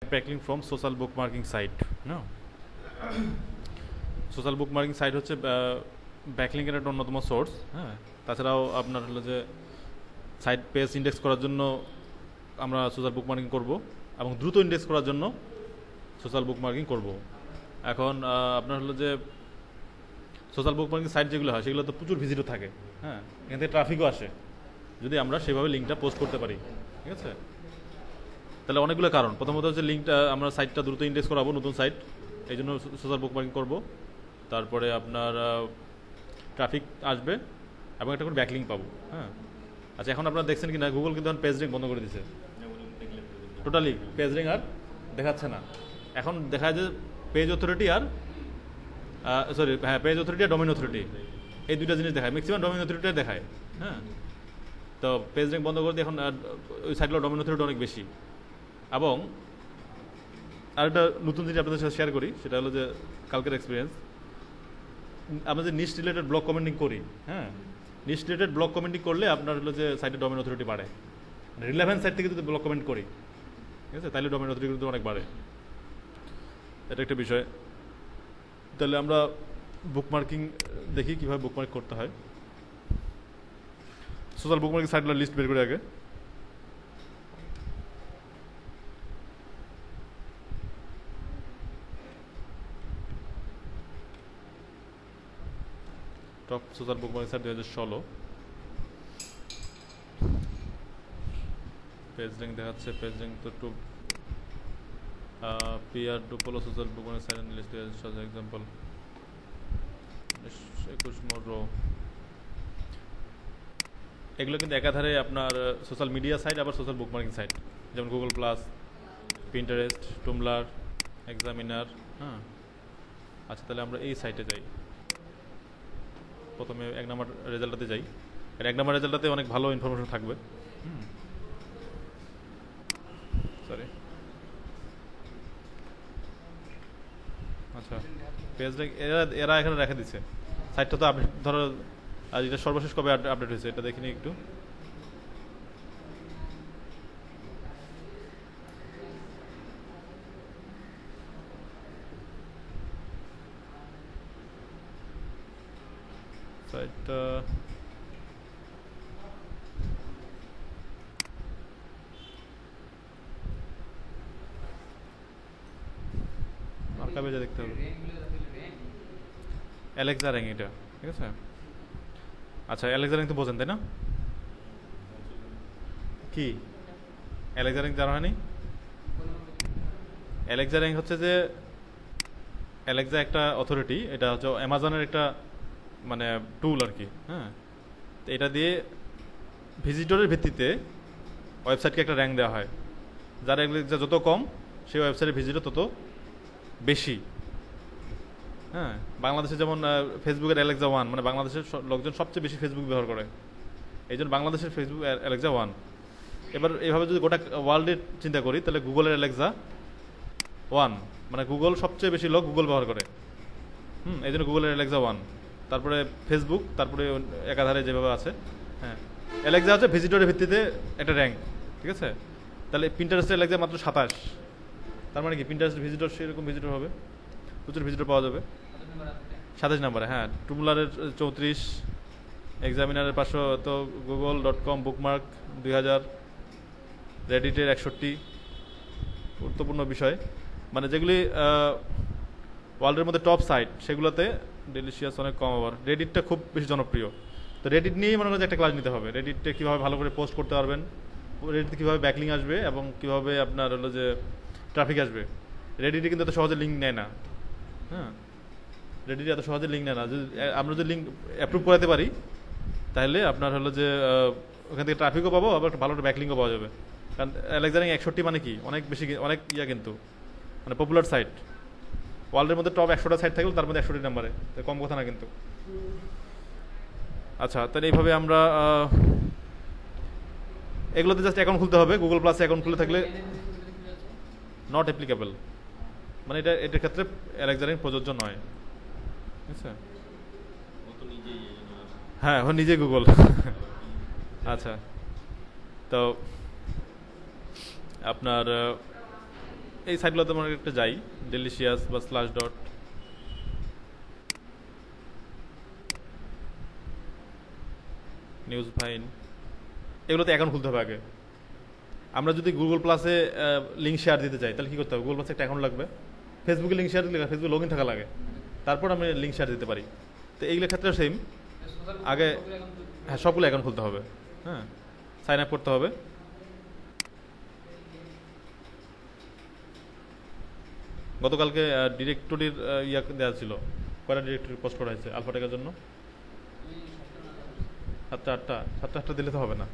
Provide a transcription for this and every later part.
backlink from social bookmarking site no social bookmarking site হচ্ছে ব্যাকলিংকের একটা অন্যতম সোর্স। হ্যাঁ, তাছাড়াও আপনার হলো যে সাইট পেজ ইন্ডেক্স করার জন্য আমরা সোশ্যাল বুকমার্কিং করব এবং দ্রুত ইন্ডেক্স করার জন্য সোশ্যাল বুকমার্কিং করব। এখন আপনার হলো যে সোশ্যাল বুকমার্কিং সাইট যেগুলো হয় সেগুলো তো প্রচুর ভিজিটও থাকে। হ্যাঁ, এখান থেকে ট্রাফিকও আসে যদি আমরা সেভাবে লিঙ্কটা পোস্ট করতে পারি। ঠিক আছে, তাহলে অনেকগুলো কারণ। প্রথমত হচ্ছে লিঙ্কটা আমরা সাইটটা দ্রুত ইন্ডেক্স করাবো, নতুন সাইট, এই জন্য সোশ্যাল বুকমার্কিং করবো। তারপরে আপনার ট্রাফিক আসবে এবং একটা করে ব্যাকলিঙ্ক পাবো। হ্যাঁ, আচ্ছা, এখন আপনারা দেখছেন কি না, গুগল কিন্তু পেজ র্যাঙ্ক বন্ধ করে দিচ্ছে, টোটালি পেজ র্যাঙ্ক আর দেখাচ্ছে না। এখন দেখা যায় যে পেজ অথরিটি আর পেজ অথরিটি আর ডোমেইন অথরিটি, এই দুইটা জিনিস দেখায়, ম্যাক্সিমাম ডোমেইন অথরিটি দেখায়। হ্যাঁ, তো পেজ র্যাঙ্ক বন্ধ করে দিয়ে এখন ওই সাইটগুলো ডোমেইন অথরিটি অনেক বেশি। এবং আরেকটা নতুন জিনিস আপনাদের সাথে শেয়ার করি, সেটা হলো যে কালকের এক্সপিরিয়েন্স। আমরা যে নিশ রিলেটেড ব্লগ কমেন্টিং করি, হ্যাঁ, নিশ রিলেটেড ব্লগ কমেন্টিং করলে আপনার হলো যে সাইটের ডোমেইন অথরিটি বাড়ে। রিলেভেন্ট সাইট থেকে যদি ব্লগ কমেন্ট করি, ঠিক আছে, তাহলে ডোমেইন অথরিটি কিন্তু অনেক বাড়ে। এটা একটা বিষয়। তাহলে আমরা বুকমার্কিং দেখি কীভাবে বুকমার্ক করতে হয়। সোশ্যাল বুকমার্কিং সাইটগুলোর লিস্ট বের করে আগে। Top social bookmarking site 2016, page rank দেখাচ্ছে। পেজ র্যাঙ্ক তো একটু পিআর ডুপোলো social bookmarking site list 2016 example 21 more. এগুলো কিন্তু একাধারে আপনার সোশ্যাল মিডিয়া সাইট আবার সোশ্যাল বুকমার্কিং সাইট, যেমন Google plus, Pinterest, Tumblr, examiner. হ্যাঁ, আচ্ছা, তাহলে আমরা এই সাইটে যাই। প্রথমে 1 নম্বর রেজাল্টটাতে যাই। আর 1 নম্বর রেজাল্টটাতে অনেক ভালো ইনফরমেশন থাকবে। সরি, আচ্ছা, পেজ এরা এখানে রেখে দিচ্ছে। সাইটটা তো আপডেট, ধরো আর এটা সর্বশেষ কবে আপডেট হয়েছে এটা দেখিনি একটু। সাইটটা আর্কাইভে যা দেখতে হবে। অ্যালেক্সা র্যাঙ্ক এটা, ঠিক আছে। আচ্ছা, অ্যালেক্সা র্যাঙ্ক তো বোঝেন তাই না? কি অ্যালেক্সা র্যাঙ্ক জানা হয়নি? অ্যালেক্সা র্যাঙ্ক হচ্ছে যে অ্যালেক্সা একটা অথরিটি, এটা হচ্ছে অ্যামাজনের একটা মানে টুল আর কি। হ্যাঁ, এটা দিয়ে ভিজিটরের ভিত্তিতে ওয়েবসাইটকে একটা র্যাঙ্ক দেওয়া হয়। যার অ্যালেক্সা যত কম, সেই ওয়েবসাইটের ভিজিটর তত বেশি। হ্যাঁ, বাংলাদেশে যেমন ফেসবুকের অ্যালেক্সা 1, মানে বাংলাদেশের লোকজন সবচেয়ে বেশি ফেসবুক ব্যবহার করে, এই জন্য বাংলাদেশের ফেসবুক অ্যালেক্সা 1। এবার এইভাবে যদি গোটা ওয়ার্ল্ডের চিন্তা করি, তাহলে গুগলের অ্যালেক্সা 1, মানে গুগল সবচেয়ে বেশি লোক গুগল ব্যবহার করে। এই জন্য গুগলের অ্যালেক্সা 1, তারপরে ফেসবুক, তারপরে একাধারে যেভাবে আছে। হ্যাঁ, অ্যালেক্সা হচ্ছে ভিজিটরের ভিত্তিতে একটা র্যাঙ্ক, ঠিক আছে। তাহলে পিন্টারেস্টের অ্যালেক্সা মাত্র 27, তার মানে কি পিন্টারেস্ট ভিজিটর সেরকম ভিজিটর হবে, প্রচুর ভিজিটর পাওয়া যাবে। 27 নম্বরে। হ্যাঁ, টুমলারের 34, এক্সামিনারের 500, তো google.com বুকমার্ক 2000, রেডিটের 61। গুরুত্বপূর্ণ বিষয়, মানে যেগুলি ওয়ার্ল্ডের মধ্যে টপ সাইট সেগুলোতে ডেলিশিয়াস অনেক কম। আবার রেডিটটা খুব বেশি জনপ্রিয়, তো রেডিট নিয়েই মনে করেন একটা ক্লাস নিতে হবে। রেডিটে কীভাবে ভালো করে পোস্ট করতে পারবেন, রেডিটে কীভাবে ব্যাকলিং আসবে এবং কীভাবে আপনার হলো যে ট্রাফিক আসবে। রেডিটে কিন্তু এত সহজে লিঙ্ক নেয় না। হ্যাঁ, রেডিটে এত সহজে লিঙ্ক নেয় না। যদি আমরা যদি লিঙ্ক অ্যাপ্রুভ করাতে পারি, তাহলে আপনার হলো যে ওখান থেকে ট্রাফিকও পাবো, আবার ভালো একটা ব্যাকলিংও পাওয়া যাবে। কারণ অ্যালেক্সা র্যাঙ্ক 61 মানে কি অনেক বেশি, অনেক কিন্তু মানে পপুলার সাইট। ওয়ার্ল্ডের মধ্যে টপ 100টা সাইট থাকলে তার মধ্যে 61 নম্বরে, কম কথা না কিন্তু। আচ্ছা, তাহলে এইভাবে আমরা এগুলোতে জাস্ট অ্যাকাউন্ট খুলতে হবে। গুগল প্লাসে অ্যাকাউন্ট খুলে থাকলে নট অ্যাপ্লিকেবল, মানে এটার ক্ষেত্রে অ্যালেক্সা র্যাঙ্ক প্রযোজ্য নয়। ঠিক আছে, হ্যাঁ, ও নিজেই গুগল। আচ্ছা, তো আপনার এই সাইটগুলোতে আমরা একটা যাই, ডেলিশিয়াস বা স্ল্যাশ ডট, নিউজ ভাইন, এগুলোতে অ্যাকাউন্ট খুলতে হবে আগে। আমরা যদি গুগল প্লাসে লিঙ্ক শেয়ার দিতে চাই তাহলে কী করতে হবে? গুগল প্লাসে একটা অ্যাকাউন্ট লাগবে, ফেসবুকে লিঙ্ক শেয়ার দিলে ফেসবুকে লগ ইন থাকা লাগে, তারপর আমি লিঙ্ক শেয়ার দিতে পারি। তো এইগুলোর ক্ষেত্রে সেম, আগে হ্যাঁ সবগুলো অ্যাকাউন্ট খুলতে হবে, হ্যাঁ সাইন আপ করতে হবে। গতকালকে ডিরেক্টরির ইয়া দেওয়া ছিল, কয়টা ডিরেক্টরি পোস্ট করা হয়েছে আলফাটেকের জন্য? 7টা দিলে তো হবে না।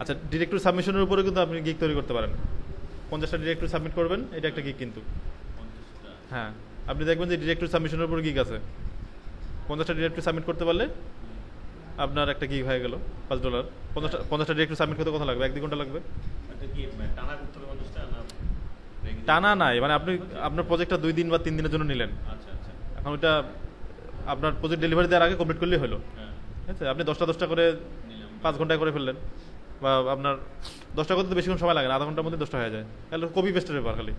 আচ্ছা, ডিরেক্টরি সাবমিশনের উপরে কিন্তু আপনি গিগ তৈরি করতে পারেন। 50টা ডিরেক্টরি সাবমিট করবেন, এটা একটা গিগ কিন্তু। হ্যাঁ, আপনি দেখবেন যে ডিরেক্টরি সাবমিশনের উপরে গিগ আছে। 50টা ডিরেক্টরি সাবমিট করতে পারলে আপনার একটা গিগ হয়ে গেল $5। 50টা ডিরেক্টরি সাবমিট করতে কত লাগবে? 1-2 ঘন্টা লাগবে। টানা নাই, মানে আপনি আপনার প্রজেক্টটা 2 দিন বা 3 দিনের জন্য নিলেন, এখন ওইটা আপনার প্রজেক্ট ডেলিভারি দেওয়ার আগে কমপ্লিট করলেই হলো। ঠিক আছে, আপনি 10টা করে 5 ঘন্টায় করে ফেললেন, বা আপনার 10টা করতে বেশিক্ষণ সময় লাগে না, আধা ঘন্টার মধ্যে 10টা হয়ে যায়। তাহলে কপি পেস্টের ব্যাপার খালি।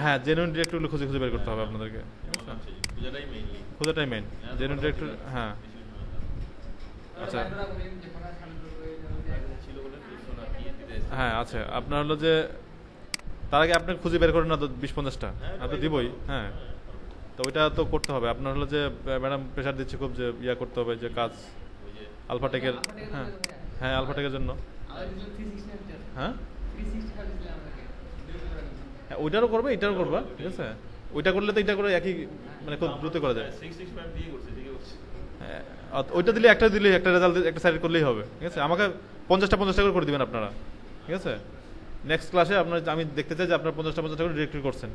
হ্যাঁ, জেনুইন ডিরেক্টরিগুলো খুঁজে খুঁজে বের করতে হবে আপনাদেরকে। খোঁজাটাই মেইন, জেনুইন ডিরেক্টরি। হ্যাঁ আচ্ছা, হ্যাঁ আচ্ছা, আপনার হলো যে তার আগে আপনি খুঁজে বের করেন না তো 20-50টা, আমি তো দিবই। হ্যাঁ, তো ওইটা তো করতে হবে। আপনার হলো যে ম্যাডাম প্রেশার দিচ্ছে খুব, যে ইয়া করতে হবে, যে কাজ আলফাটেকের। হ্যাঁ হ্যাঁ, আলফাটেকের জন্য। হ্যাঁ হ্যাঁ, ওইটারও করবে, এটারও করবা। ঠিক আছে, ওইটা করলে তো এটা করে একই, মানে খুব দ্রুত করা যায়। হ্যাঁ, ওইটা দিলে একটা রেজাল্ট একটা সাইড করলেই হবে। ঠিক আছে, আমাকে 50টা করে দিবেন আপনারা। ঠিক আছে, নেক্সট ক্লাসে আপনার আমি দেখতে চাই যে আপনার 50টা করে ডিরেক্টরি করছেন।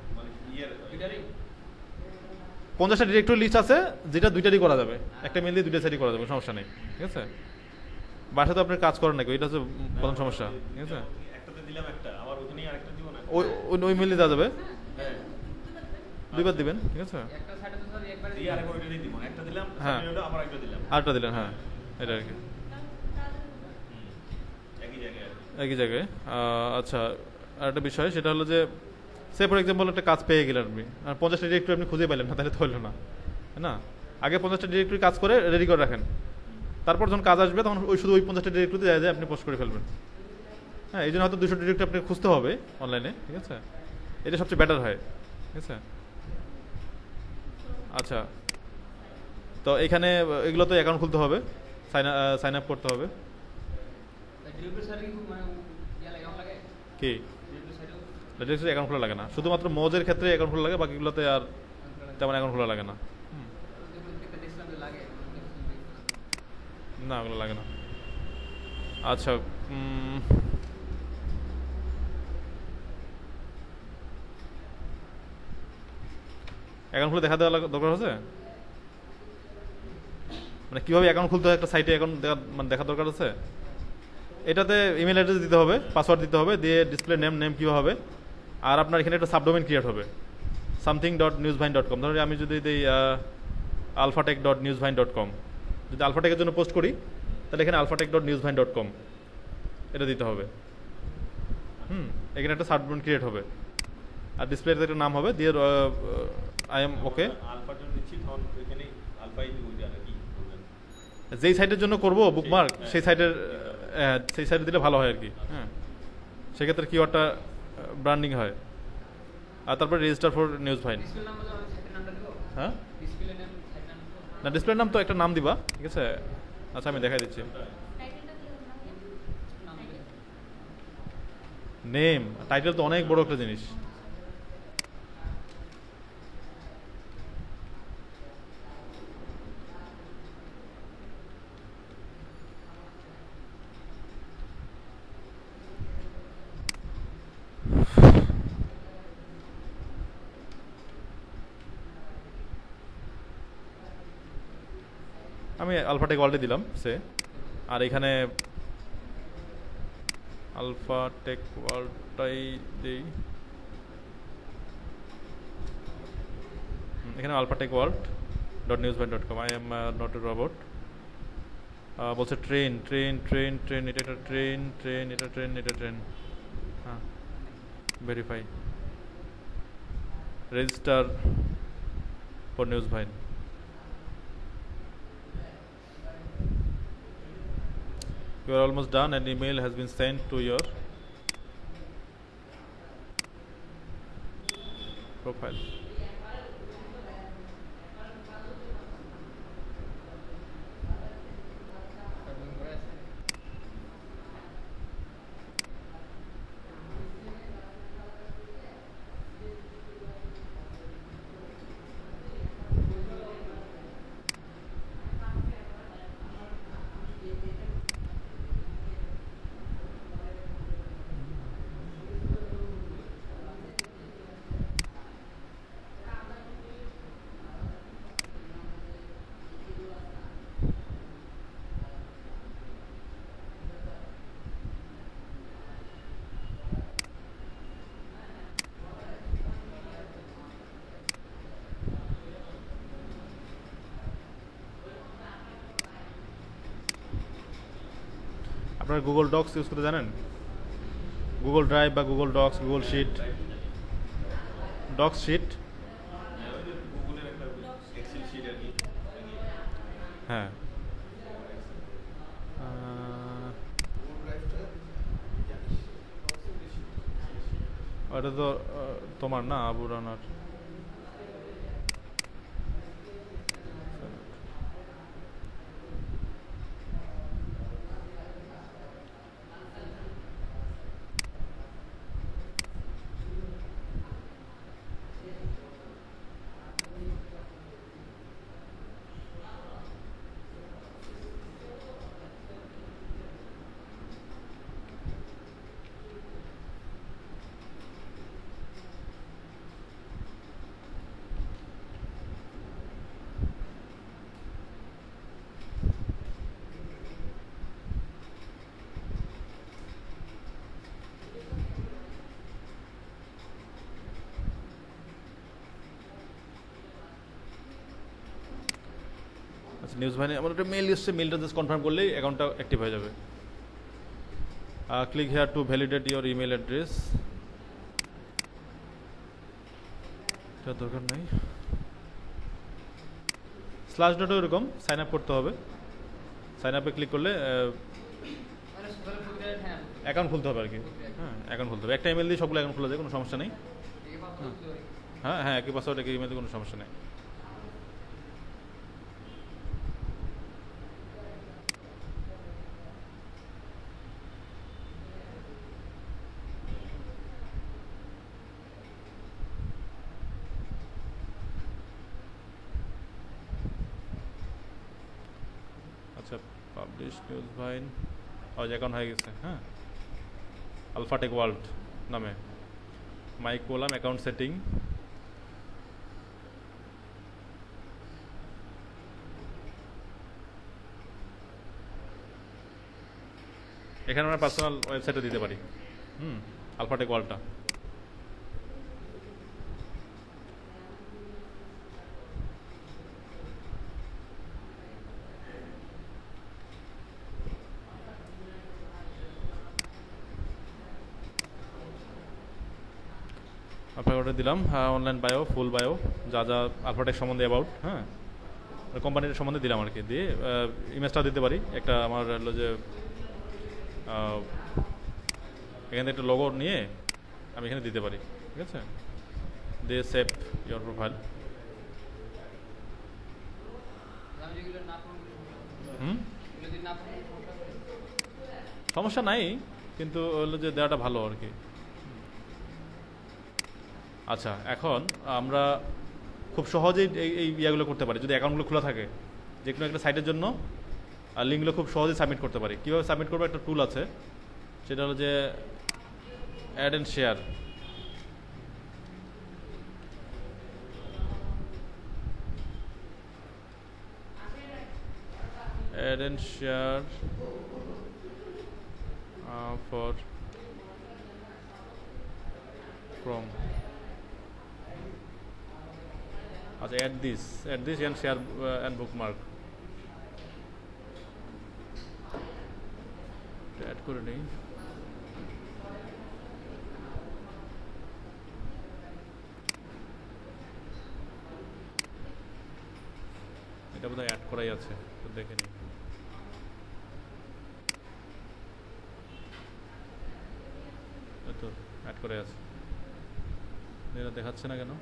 50টা ডিরেক্টরি লিস্ট আছে, যেটা 2টারই করা যাবে, একটা মেল দিয়ে 2টা সাইডই করা যাবে, সমস্যা নেই। ঠিক আছে, বাসায় তো আপনার কাজ করেন নাকি, ওইটা হচ্ছে প্রধান সমস্যা। ঠিক আছে, ওই মেল দেওয়া যাবে, 2বার দিবেন। ঠিক আছে, হ্যাঁ আরেকটা দিলেন, হ্যাঁ এটা আর কি একই জায়গায়। আচ্ছা, আরেকটা বিষয় সেটা হলো যে, সে ফর এক্সাম্পল একটা কাজ পেয়ে গেলেন আপনি, আর 50টা ডিরেক্টরি আপনি খুঁজে পাইলেন না, তাহলে তো হলো না, তাই না? আগে 50টা ডিরেক্টরি কাজ করে রেডি করে রাখেন, তারপর যখন কাজ আসবে তখন শুধু ওই 50টা ডিরেক্টরিতে যায় আপনি পোস্ট করে ফেলবেন। হ্যাঁ, এই জন্য হয়তো 200 ডিরেক্টরি আপনাকে খুঁজতে হবে অনলাইনে। ঠিক আছে, এটা সবচেয়ে বেটার হয়। ঠিক আছে, আচ্ছা, তো এখানে এগুলো তো অ্যাকাউন্ট খুলতে হবে, সাইন আপ করতে হবে। কি ডিরেক্টরি অ্যাকাউন্ট খোলা লাগে না, শুধুমাত্র মোজের ক্ষেত্রে অ্যাকাউন্ট খোলা লাগে, বাকিগুলোতে আর তেমন অ্যাকাউন্ট খোলা লাগে না। না, ওগুলো লাগে না। আচ্ছা, অ্যাকাউন্ট খুলে দেখা দেওয়া দরকার আছে, মানে কিভাবে অ্যাকাউন্ট খুলতে হয় একটা সাইটে অ্যাকাউন্ট মানে দেখা দরকার আছে। এটাতে ইমেল অ্যাড্রেস দিতে হবে, পাসওয়ার্ড দিতে হবে, দিয়ে ডিসপ্লে নেম কী হবে, আর আপনার এখানে একটা সাবডোমেন ক্রিয়েট হবে, something.newsvine.com। ধরুন আমি যদি দিই alphatech.newsvine.com, যদি আলফাটেকের জন্য পোস্ট করি তাহলে এখানে alphatech.newsvine.com এটা দিতে হবে। এখানে একটা সাবডোমেন ক্রিয়েট হবে, আর ডিসপ্লেতে একটা নাম হবে, দিয়ে আই এম ওকে। যেই সাইটের জন্য করবো বুকমার্ক, সেই সাইটে দিলে ভালো হয় আর কি। হ্যাঁ, সেক্ষেত্রে কিওয়ার্ডটা ব্র্যান্ডিং হয়। আর তারপরে রেজিস্টার ফর নিউজ ভাইন। হ্যাঁ, না ডিসপ্লে নাম তো একটা নাম দিবা। ঠিক আছে, আচ্ছা আমি দেখাই দিচ্ছি। নেম টাইটেল তো অনেক বড় একটা জিনিস। আমি আলফাটেক ওয়ার্ল্ডে দিলাম সে, আর এখানে আলফাটেক ওয়ার্ল্ডটাই দিই, এখানে alphatechworld.newsvine.com। I am not a robot. বলছে ট্রেন ট্রেন ট্রেন ট্রেন, এটা একটা ট্রেন ট্রেন, এটা ট্রেন এটা ট্রেন। হ্যাঁ, verify register for news vine. You are almost done. An email has been sent to your profile. আপনারা Google Docs use করতে জানেন? Google Drive বা Google Docs, Google Sheet, Docs Sheet. হ্যাঁ, ওটা তো তোমার না, আবু রানার। আচ্ছা, নিউজ ভাইনে আমার একটা মেল এসছে, মেলটা জাস্ট কনফার্ম করলেই অ্যাকাউন্টটা অ্যাক্টিভ হয়ে যাবে। Click here two validate your email address. এটা দরকার নাই। স্ল্যাশ ডটও এরকম সাইন আপ করতে হবে। সাইন আপে ক্লিক করলে অ্যাকাউন্ট খুলতে হবে আর কি। হ্যাঁ, অ্যাকাউন্ট খুলতে হবে। একটা ইমেল দিয়ে সবগুলো অ্যাকাউন্ট খোলা যায়, কোনো সমস্যা নেই। হ্যাঁ হ্যাঁ, একই পাসওয়ার্ড একই ইমেল দিয়ে কোনো সমস্যা নেই। আচ্ছা, পাবলিশ নিউজ ভাইন অ্যাকাউন্ট হয়ে গেছে। হ্যাঁ, আলফাটেক ওয়ার্ল্ড নামে মাইক করলাম, অ্যাকাউন্ট সেটিং। এখানে আমরা পার্সোনাল ওয়েবসাইটে দিতে পারি। আলফাটেক ওয়ার্ল্ডটা। আপনাকে ওটা দিলাম, অনলাইন বায়ো, ফুল বায়ো, যা যা আলফাটেক সম্বন্ধে অ্যাবাউট, হ্যাঁ কোম্পানির সম্বন্ধে দিলাম আর কি। দিয়ে ইমেজটা দিতে পারি একটা, আমার হলো যে এখান থেকে একটা লোগো নিয়ে আমি এখানে দিতে পারি। ঠিক আছে, দিয়ে সেভ ইওর প্রোফাইল। সমস্যা নাই, কিন্তু হলো যে দেওয়াটা ভালো আর কি। আচ্ছা, এখন আমরা খুব সহজেই এই ইয়েগুলো করতে পারি যদি অ্যাকাউন্টগুলো খোলা থাকে। যে কোনো একটা সাইটের জন্য লিঙ্কগুলো খুব সহজেই সাবমিট করতে পারি। কীভাবে সাবমিট করবো, একটা টুল আছে, সেটা হলো যে add and share. Add and share for Chrome. আচ্ছা, add this and share and bookmark. করে নিই। এটা বোধহয় অ্যাড করাই আছে, তো দেখে নিই। তো অ্যাড করে আছে, এটা দেখাচ্ছে না কেন?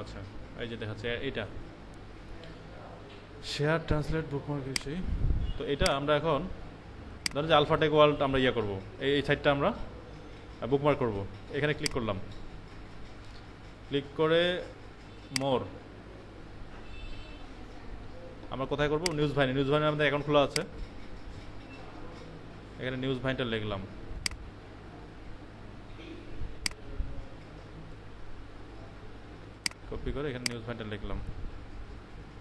আচ্ছা, এই যে দেখাচ্ছে এটা শেয়ার ট্রান্সলেট বুকমার্ক হিসেবে। তো এটা আমরা এখন ধরুন যে আলফাটেক ওয়ার্ল্ড আমরা ইয়ে করবো, এই সাইটটা আমরা বুকমার্ক করব। এখানে ক্লিক করলাম, ক্লিক করে মোর আমরা কোথায় করব? নিউজ ভাইনে। নিউজ ভাইনে আমাদের অ্যাকাউন্ট খোলা আছে, এখানে নিউজ ভাইনটা লিখলাম। কপি করে এখানে নিউজ ভাইনটা লিখলাম।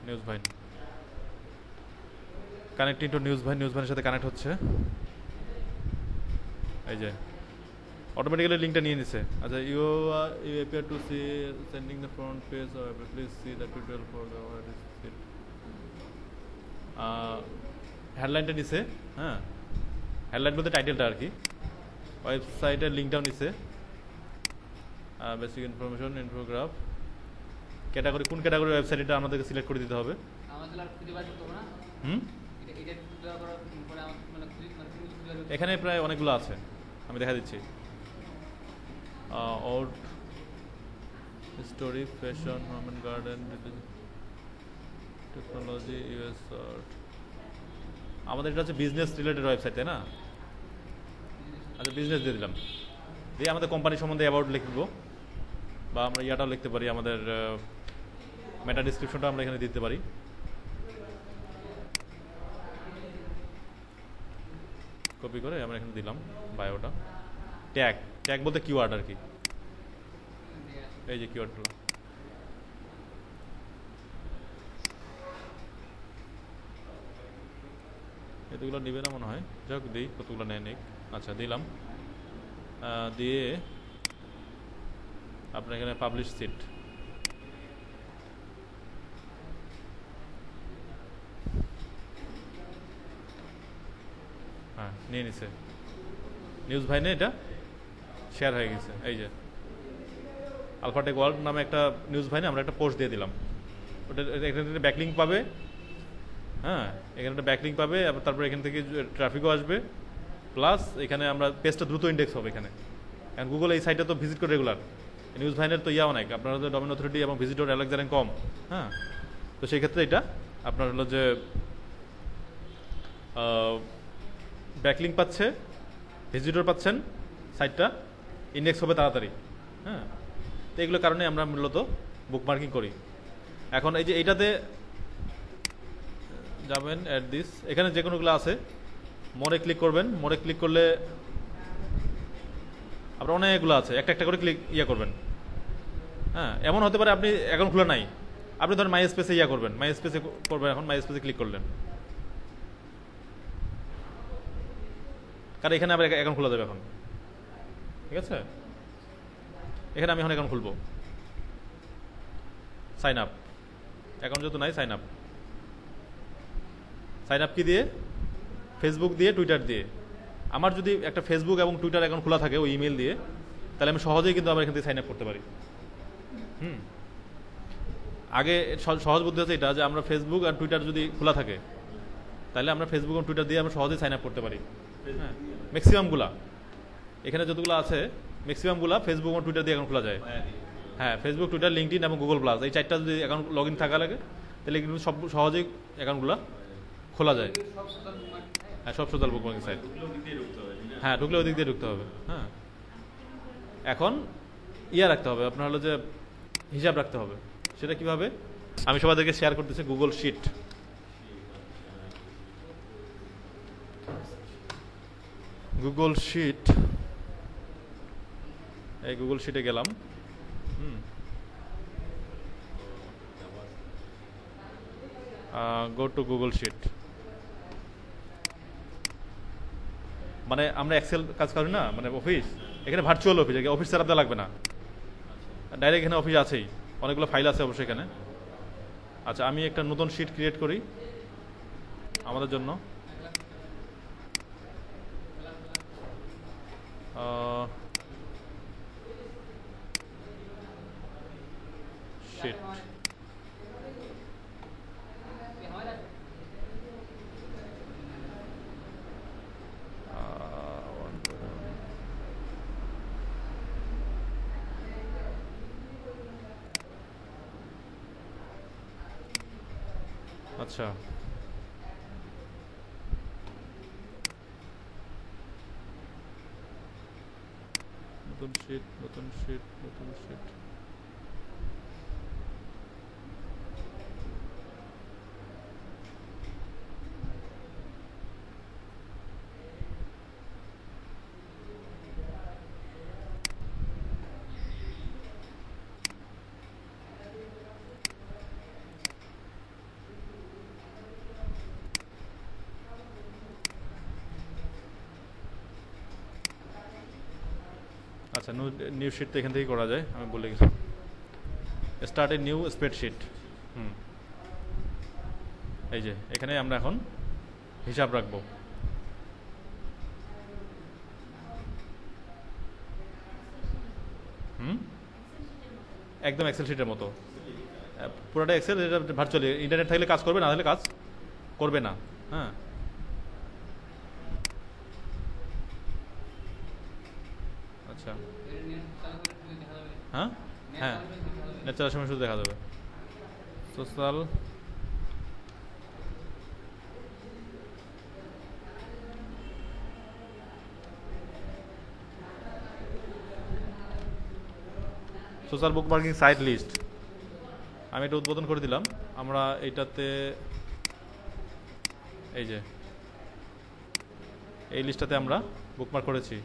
News vine connecting to news vine, news ভাইনের সাথে কানেক্ট হচ্ছে। এই যে অটোমেটিক্যালি লিঙ্কটা নিয়ে নিছে। আচ্ছা, you appear to see sending the front page or please see the tutorial for the হেডলাইনটা নিছে। হ্যাঁ, হেডলাইন বলতে টাইটেলটা আর কি। ওয়েবসাইটের লিঙ্কটাও নিছে, বেসিক ইনফরমেশন, ইনফোগ্রাফ, ক্যাটাগরি, কোন ক্যাটাগরি ওয়েবসাইট এটা আমাদেরকে সিলেক্ট করে দিতে হবে। এখানে প্রায় অনেকগুলো আছে, আমি দেখা দিচ্ছি। Out story, fashion, home and garden, technology, US art. আমাদের এটা হচ্ছে বিজনেস রিলেটেড ওয়েবসাইট, তাই না? আচ্ছা, বিজনেস দিয়ে দিলাম। দিয়ে আমাদের কোম্পানি সম্বন্ধে অ্যাবাউট লিখব, বা আমরা ইয়াটাও লিখতে পারি, আমাদের মেটা ডিসক্রিপশনটা আমরা এখানে দিতে পারি। কপি করে আমরা এখানে দিলাম বায়োটা। ট্যাগ, ট্যাগ বলতে কিওয়ার্ড আর কি, এই যে কিওয়ার্ডগুলো। এতগুলো নিবে না মনে হয়, যাক দিই, কতগুলো নেয় নিক। আচ্ছা, দিলাম। দিয়ে আপনার এখানে পাবলিশ সিট, হ্যাঁ নিয়ে নিছে। নিউজ ভাইনে এটা শেয়ার হয়ে গেছে। এই যে আলফাটেক ওয়ার্ল্ড নামে একটা নিউজ ভাইনে আমরা একটা পোস্ট দিয়ে দিলাম। ওটা এখানে ব্যাকলিঙ্ক পাবে। হ্যাঁ, এখানে একটা ব্যাকলিঙ্ক পাবে, তারপর এখান থেকে ট্রাফিকও আসবে, প্লাস এখানে আমরা পেজটা দ্রুত ইন্ডেক্স হবে এখানে। কারণ গুগল এই সাইটটা তো ভিজিট করে রেগুলার। নিউজ ভাইনের তো ইয়া অনেক, আপনার হচ্ছে ডোমেন অথরিটি এবং ভিজিটর অ্যালেক্সান্ডার কম। হ্যাঁ, তো সেই ক্ষেত্রে এটা আপনার হলো যে ব্যাকলিঙ্ক পাচ্ছে, ভিজিটর পাচ্ছেন, সাইটটা ইন্ডেক্স হবে তাড়াতাড়ি। হ্যাঁ, তো এগুলোর কারণে আমরা মূলত বুকমার্কিং করি। এখন এই যে এইটাতে যাবেন, অ্যাট দিস, এখানে যে কোনোগুলো আছে, মোড়ে ক্লিক করবেন। মোড়ে ক্লিক করলে আপনার অনেকগুলো আছে, একটা একটা করে ক্লিক করবেন। হ্যাঁ, এমন হতে পারে আপনি অ্যাকাউন্ট খোলা নাই, আপনি ধরেন মাই স্পেসে করবেন, মাই স্পেসে করবেন। এখন মাই স্পেসে ক্লিক করলেন, কারণ এখানে আবার অ্যাকাউন্ট খোলা যাবে এখন। ঠিক আছে, এখানে আমি এখন অ্যাকাউন্ট খুলবো। সাইন আপ, অ্যাকাউন্ট যেহেতু নাই, সাইন আপ। সাইন আপ কি দিয়ে? ফেসবুক দিয়ে, টুইটার দিয়ে। আমার যদি একটা ফেসবুক এবং টুইটার অ্যাকাউন্ট খোলা থাকে ওই ইমেল দিয়ে, তাহলে আমি সহজেই কিন্তু আমার এখান থেকে সাইন আপ করতে পারি। আগে সহজ বুদ্ধি হচ্ছে এটা, যে আমরা ফেসবুক আর টুইটার যদি খোলা থাকে, তাহলে আমরা ফেসবুক এবং টুইটার দিয়ে আমরা সহজেই সাইন আপ করতে পারি। হ্যাঁ, ম্যাক্সিমামগুলা এখানে যতগুলো আছে, ম্যাক্সিমামগুলা ফেসবুক এবং টুইটার দিয়ে অ্যাকাউন্ট খোলা যায়। হ্যাঁ, ফেসবুক, টুইটার, লিঙ্কডইন এবং গুগল প্লাস, এই চারটা যদি অ্যাকাউন্ট লগ ইন থাকা লাগে, তাহলে কিন্তু সব সহজেই অ্যাকাউন্টগুলো খোলা যায়। হ্যাঁ, সব সোশ্যাল বুকমার্কিং সাইট। হ্যাঁ, ঢুকলে ওই দিক দিয়ে ঢুকতে হবে। হ্যাঁ, এখন রাখতে হবে আপনার, হলো যে হিসাব রাখতে হবে। সেটা কিভাবে? আমি সবাইকে শেয়ার করতেছি গুগল শিট। গুগল শিট, এই গুগল শিটে গেলাম। Go to Google Sheet. মানে আমরা এক্সেল কাজ করি না, মানে অফিস, এখানে virtual office, office set up দেওয়া লাগবে না, ডাইরেক্ট এখানে অফিস আছেই, অনেকগুলো ফাইল আছে অবশ্যই এখানে। আচ্ছা, আমি একটা নতুন শিট ক্রিয়েট করি আমাদের জন্য। শিট আচ্ছা, নতুন শিট নতুন শিট নতুন শিট। আচ্ছা, নিউ শিট তো এখান থেকে করা যায়, আমি বলে গেছি স্টার্ট এ নিউ স্প্রেডশিট। এই যে এখানে আমরা এখন হিসাব রাখবো। একদম এক্সেল শিটের মতো, পুরোটা এক্সেল, এটা ভার্চুয়ালি ইন্টারনেট থাকলে কাজ করবে, না হলে কাজ করবে না। হ্যাঁ, আচ্ছা, হ্যাঁ হ্যাঁ, নেট চালার সময় শুধু দেখা যাবে। Social social bookmarking site list আমি এটা উদ্বোধন করে দিলাম। আমরা এইটাতে এই যে এই লিস্টটাতে আমরা বুকমার্ক করেছি।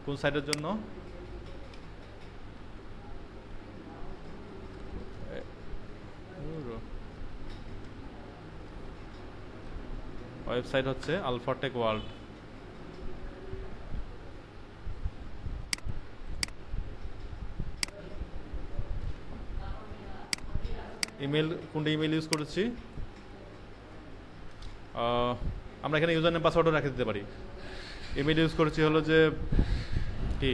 কোন সাইটের জন্য? ওয়েবসাইট হচ্ছে আলফাটেক ওয়ার্ল্ড। ইমেল, কোনটা ইমেল ইউজ করেছি? আমরা এখানে ইউজার নেম পাসওয়ার্ডও রেখে দিতে পারি। ইমেল ইউজ করেছি হলো যে কি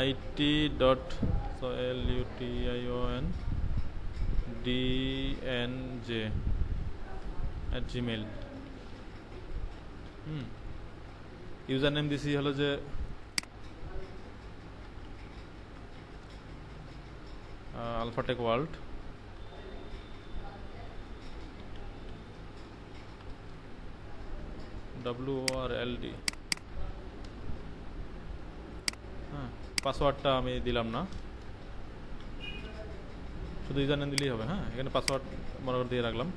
it.lution@gmail। ইউজার নেম দিছি হলো যে আলফাটেক ওয়ার্ল্ড। WORLD। হ্যাঁ, পাসওয়ার্ডটা আমি দিলাম না, শুধু ইউজার নেম দিলেই হবে। হ্যাঁ, এখানে পাসওয়ার্ড মনে করে দিয়ে রাখলাম।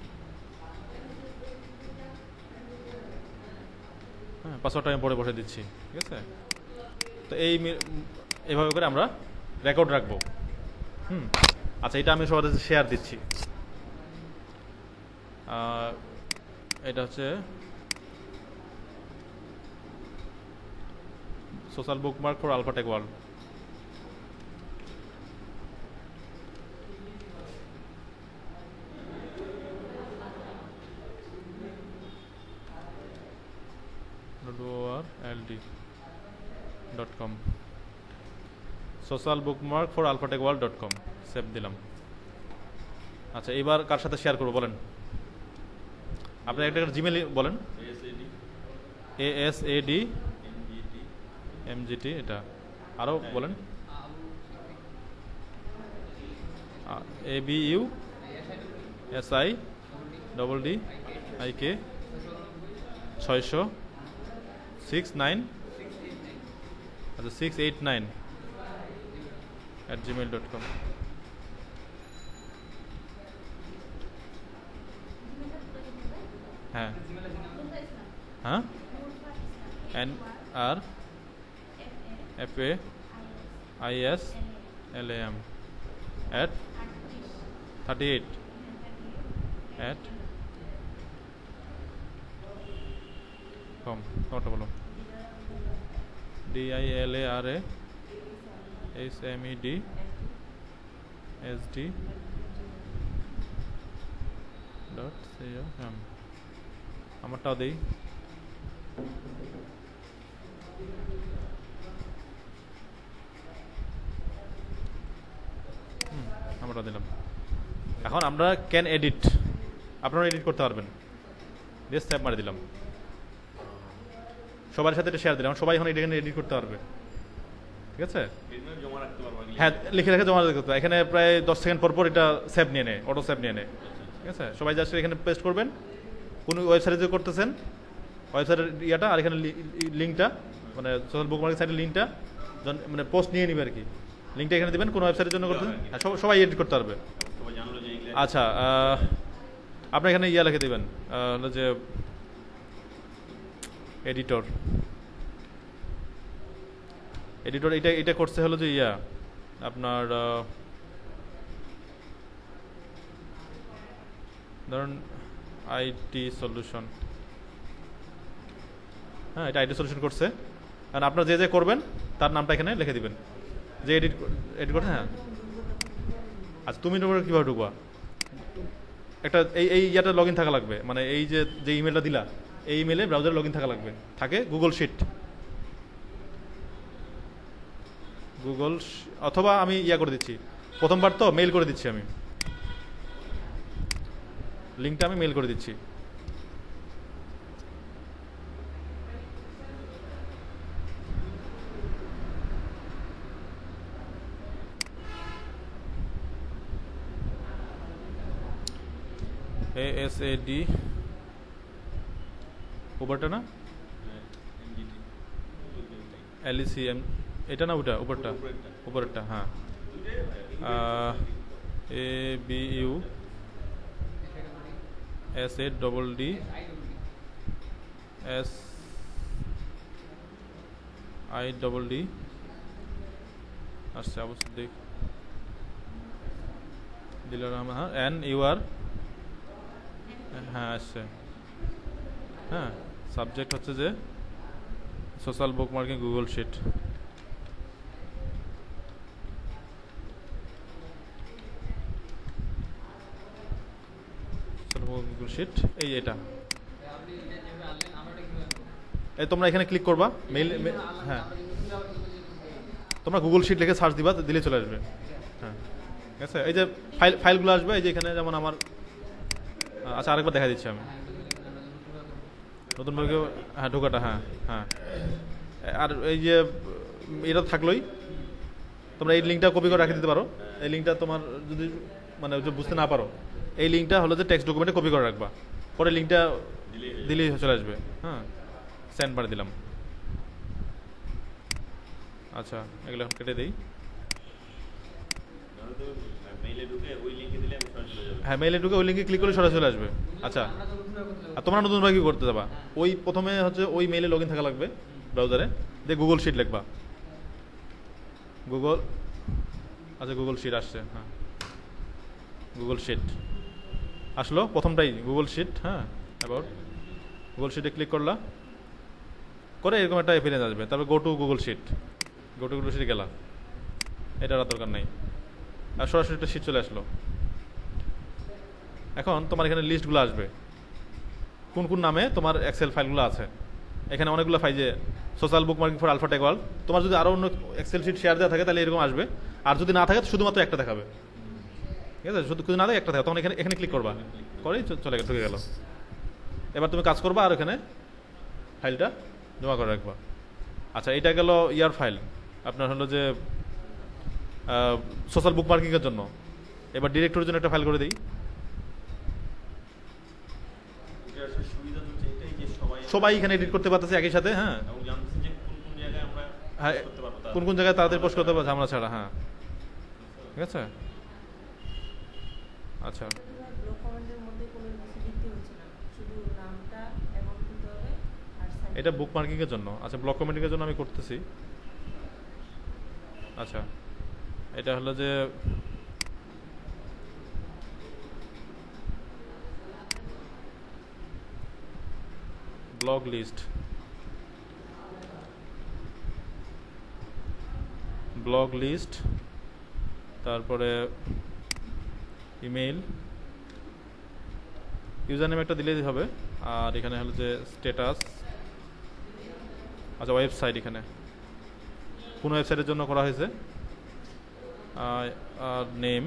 হ্যাঁ, পাসওয়ার্ডটা আমি পরে বসে দিচ্ছি, ঠিক আছে। তো এইভাবে করে আমরা রেকর্ড রাখবো। আচ্ছা, এটা আমি সবার কাছে শেয়ার দিচ্ছি। এটা হচ্ছে social bookmark for Alphatech World. .orld.com social bookmark for Alphatech ওয়ার্ল্ড.com সেভ দিলাম। আচ্ছা, এবার কার সাথে শেয়ার করবো বলেন? আপনি একটা জিমেল বলেন। ASAD MGT, এটা আরও বলেন। ABU SIDDIK 669, আচ্ছা 689@gmail.com। হ্যাঁ হ্যাঁ, NRFAIS LAM at 38 at com কোনটা বলো DILARASMEDSD.com আমারটাও দেই আমারটা দিলাম এখন আমরা ক্যান এডিট আপনারা এডিট করতে পারবেন দিয়ে সেভ মারি দিলাম সবার সাথে এটা শেয়ার দিলাম সবাই এখন এখানে এডিট করতে পারবে ঠিক আছে হ্যাঁ লিখে রেখে জমা রাখতে হবে এখানে প্রায় 10 সেকেন্ড পর পর এটা সেভ নিয়ে নেয় অটো সেভ নিয়ে নেয় ঠিক আছে সবাই জাস্ট এখানে পেস্ট করবেন কোন ওয়েবসাইটে যে করতেছেন ওয়েবসাইটের ইয়াটা আর এখানে লিঙ্কটা মানে সোশ্যাল বুকমার্কের সাইটের লিঙ্কটা মানে পোস্ট নিয়ে নিবে আর কি লিঙ্কটা এখানে দিবেন কোন ওয়েবসাইটের জন্য করতেছেন সবাই এডিট করতে পারবে আচ্ছা আপনি এখানে ইয়া লিখে দিবেন হলো যে এডিটর এটা করছে হলো যে ইয়া আপনার ধরুন আইটি সলিউশন হ্যাঁ এটা আইটি সলিউশন করছে আর আপনারা যে করবেন তার নামটা এখানে লিখে দিবেন যে এডিট করতে হ্যাঁ আচ্ছা তুমি কীভাবে ঢুকবা একটা এই ইয়াটা লগ ইন থাকা লাগবে মানে এই যে ইমেলটা দিলা এই ইমেলে ব্রাউজারে লগ ইন থাকা লাগবে থাকে গুগল শিট গুগল অথবা আমি ইয়া করে দিচ্ছি প্রথমবার তো মেইল করে দিচ্ছি আমি লিঙ্কটা আমি মেইল করে দিচ্ছি ASAD উপরটা না LECM এটা না ওটা উপরটা হ্যাঁ ABU SADD SIDD আচ্ছা অবশ্যই দেখ দিলাম হ্যাঁ NUR হ্যাঁ আসছে হ্যাঁ সাবজেক্ট হচ্ছে যে social bookmarking Google Sheet Google Sheet এটা এই তোমরা এখানে ক্লিক করবা মেইল হ্যাঁ তোমরা গুগল শিট লিখে সার্চ দিবা দিলে চলে আসবে হ্যাঁ ঠিক আছে এই যে ফাইলগুলো আসবে এই যে এখানে যেমন আমার আচ্ছা আরেকবার দেখা দিচ্ছি আমি নতুন ভাবে হ্যাঁ ঢোকাটা হ্যাঁ হ্যাঁ আর এই যে এটা থাকলোই তোমরা এই লিঙ্কটা কপি করে রেখে দিতে পারো এই লিঙ্কটা তোমার যদি মানে বুঝতে না পারো এই লিঙ্কটা হলো যে টেক্সট ডকুমেন্টে কপি করে রাখবা পরে লিঙ্কটা দিলেই চলে আসবে হ্যাঁ সেন্ড করে দিলাম আচ্ছা এগুলো এখন কেটে দিই হ্যাঁ মেইলে ঢুকে ওই লিঙ্কে ক্লিক করলে সরাসরি চলে আসবে আচ্ছা আর তোমরা নতুনভাবে কি করতে যাবা ওই প্রথমে হচ্ছে ওই মেইলে লগ ইন থাকা লাগবে ব্রাউজারে দিয়ে গুগল শিট লিখবা গুগল আচ্ছা গুগল শিট আসছে হ্যাঁ গুগল শিট আসলো প্রথমটাই গুগল শিট হ্যাঁ অ্যাবাউট গুগল শিটে ক্লিক করলা করে এরকম একটা এপিএস আসবে তারপর গো টু গুগল শিট শিটে গেলা এটা আর দরকার নেই আর সরাসরি একটা শিট চলে আসলো এখন তোমার এখানে লিস্টগুলো আসবে কোন কোন নামে তোমার এক্সেল ফাইলগুলো আছে এখানে অনেকগুলো ফাইল যে social bookmarking for Alpha Tech World তোমার যদি আরও অন্য এক্সেল শিট শেয়ার দেওয়া থাকে তাহলে এরকম আসবে আর যদি না থাকে শুধুমাত্র একটা দেখাবে ঠিক আছে শুধু না থাকে একটা থাকে তখন এখানে ক্লিক করবা করেই চলে ঢুকে গেল এবার তুমি কাজ করবা আর এখানে ফাইলটা জমা করে রাখবা আচ্ছা এটা গেল ইয়ার ফাইল আপনার হলো যে সোশ্যাল বুকমার্কিংয়ের জন্য এবার ডিরেক্টরের জন্য একটা ফাইল করে দিই সবাই এখানে এডিট করতে পারতেছে একই সাথে হ্যাঁ কোন কোন জায়গায় তাড়াতাড়ি পোস্ট করতে পারবে ঝামেলা ছাড়া হ্যাঁ ঠিক আছে আচ্ছা এটা বুক মার্কিংয়ের জন্য আচ্ছা ব্লক কমেন্টিংয়ের জন্য আমি করতেছি আচ্ছা এটা হলো যে ব্লগ লিস্ট, ব্লগ লিস্ট, তারপরে ইমেইল, ইউজার নেম একটা দিলেই হবে। আর এখানে হলো যে স্ট্যাটাস, আচ্ছা ওয়েবসাইট, এখানে কোন ওয়েবসাইটের জন্য করা হয়েছে, আর নেম,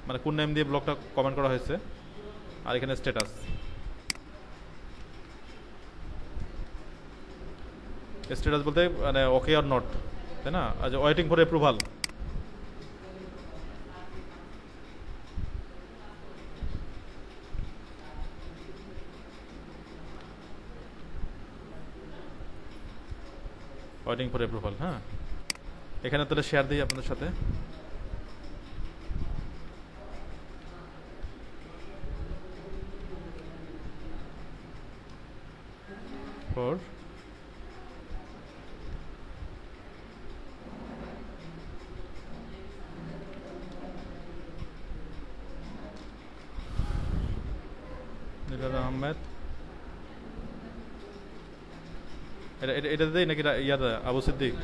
মানে কোন নেম দিয়ে ব্লগটা কমেন্ট করা হয়েছে, আর এখানে স্ট্যাটাস। স্ট্যাটাস বলতে মানে ওকে আর নট, তাই না? আচ্ছা, waiting for approval, waiting for approval. হ্যাঁ, এখানে তাহলে শেয়ার দিই আপনাদের সাথে। ফর নিলাল আহমেদ, এটা দেই নাকি ইয়াদা আবু সিদ্দিক?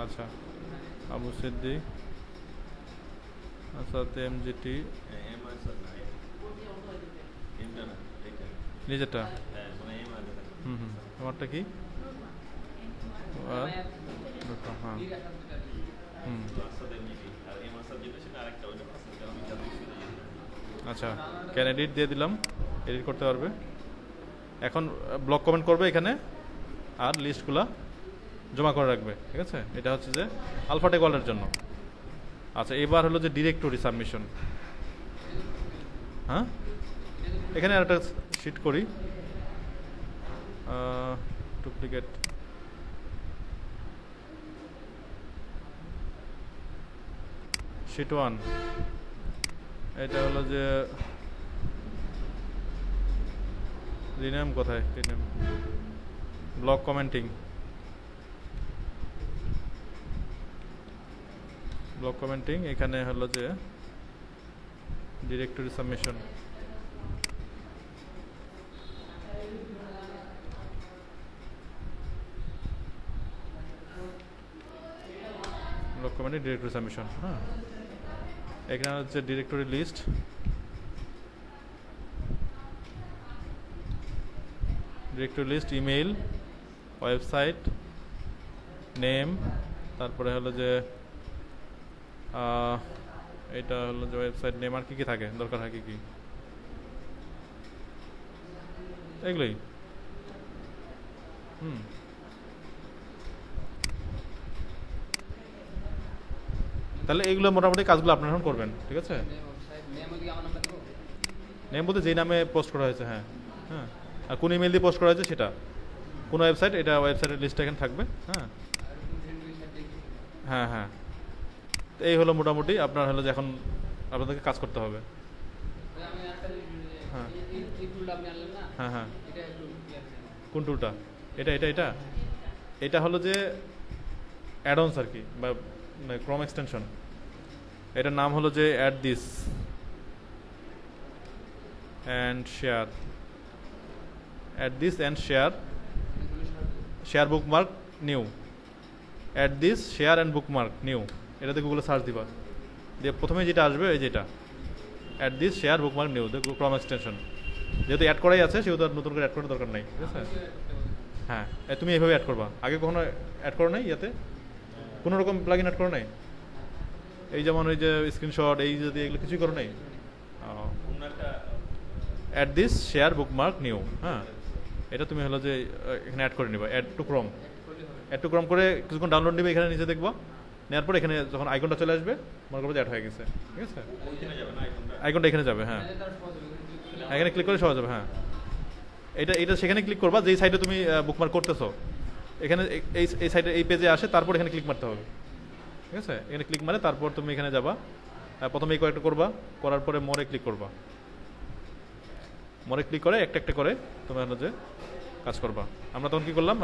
আচ্ছা, আবু সিদ্দিক, আচ্ছা এমজিটি নিজেরটা। আমারটা কি? হ্যাঁ, আচ্ছা ক্যান এডিট দিয়ে দিলাম, এডিট করতে পারবে। এখন ব্লক কমেন্ট করবে এখানে, আর লিস্টগুলা জমা করে রাখবে। ঠিক আছে, এটা হচ্ছে যে আলফাটেক ওয়ার্ল্ডের জন্য। আচ্ছা, এবার হলো যে ডিরেক্টরি সাবমিশন। হ্যাঁ, এখানে একটা শিট করি, ডুপ্লিকেট, শিট 1। এটা হলো যে রিনেম, কোথায় rename, block commenting, block commenting, এখানে হলো যে directory submission. Block commenting directory submission. হ্যাঁ, এখানে হচ্ছে directory list, directory list, email, website, name, তারপরে হলো যে এটা হলো যে ওয়েবসাইট নেম, আর কি কি থাকে দরকার হয়, কি কি এগুলোই। তাহলে এইগুলো মোটামুটি কাজগুলো আপনারা এখন করবেন। ঠিক আছে, নেম বলতে যেই নামে পোস্ট করা হয়েছে। হ্যাঁ হ্যাঁ, আর কোন ইমেল দিয়ে পোস্ট করা হয়েছে সেটা, কোন ওয়েবসাইট, এটা ওয়েবসাইটের লিস্টটা এখানে থাকবে। হ্যাঁ হ্যাঁ হ্যাঁ, এই হলো মোটামুটি আপনার হলো যে এখন আপনাদেরকে কাজ করতে হবে। হ্যাঁ হ্যাঁ হ্যাঁ, কোন টুলটা? এটা এটা এটা এটা হলো যে অ্যাডঅনস আর কি, বা ক্রোম এক্সটেনশন। এটার নাম হলো যে add this and share, add this and share, share bookmark new, add this share and bookmark new. এটাতে গুগলে সার্চ দিবা, দিয়ে প্রথমে যেটা আসবে এই যেটা add this share bookmark new, Chrome extension. যেহেতু অ্যাড করাই আছে সেহেতু আর নতুন করে অ্যাড করার দরকার নাই। ঠিক আছে, হ্যাঁ, তুমি এইভাবে অ্যাড করবা। আগে কখনো অ্যাড করো নাই ইয়াতে? কোনো রকম প্লাগইন অ্যাড করো নাই? এই যেমন ওই যে স্ক্রিনশট, এই যদি এগুলো কিছুই করো নাই? Add this share bookmark new. হ্যাঁ, এটা তুমি হলো যে এখানে অ্যাড করে নিবা, add to Chrome, add to Chrome করে কিছুক্ষণ ডাউনলোড নিবে, এখানে নিচে দেখবা। নেওয়ার পর এখানে যখন আইকনটা চলে আসবে মনে করবো যে অ্যাড হয়ে গেছে। ঠিক আছে, আইকনটা এখানে যাবে। হ্যাঁ, এখানে ক্লিক করে সহজ হবে। হ্যাঁ, এটা এটা সেখানে ক্লিক করবা যেই সাইডে তুমি বুকমার্ক করতেছো, এখানে এই সাইডে এই পেজে আসে, তারপর এখানে ক্লিক মারতে হবে। ঠিক আছে, এখানে ক্লিক মারে তারপর তুমি এখানে যাবা, প্রথমে এই কয়েকটা করবা, করার পরে মোরে ক্লিক করবা, মোরে ক্লিক করে একটা একটা করে তুমি হলো যে কাজ করবা। আমরা তখন কি করলাম,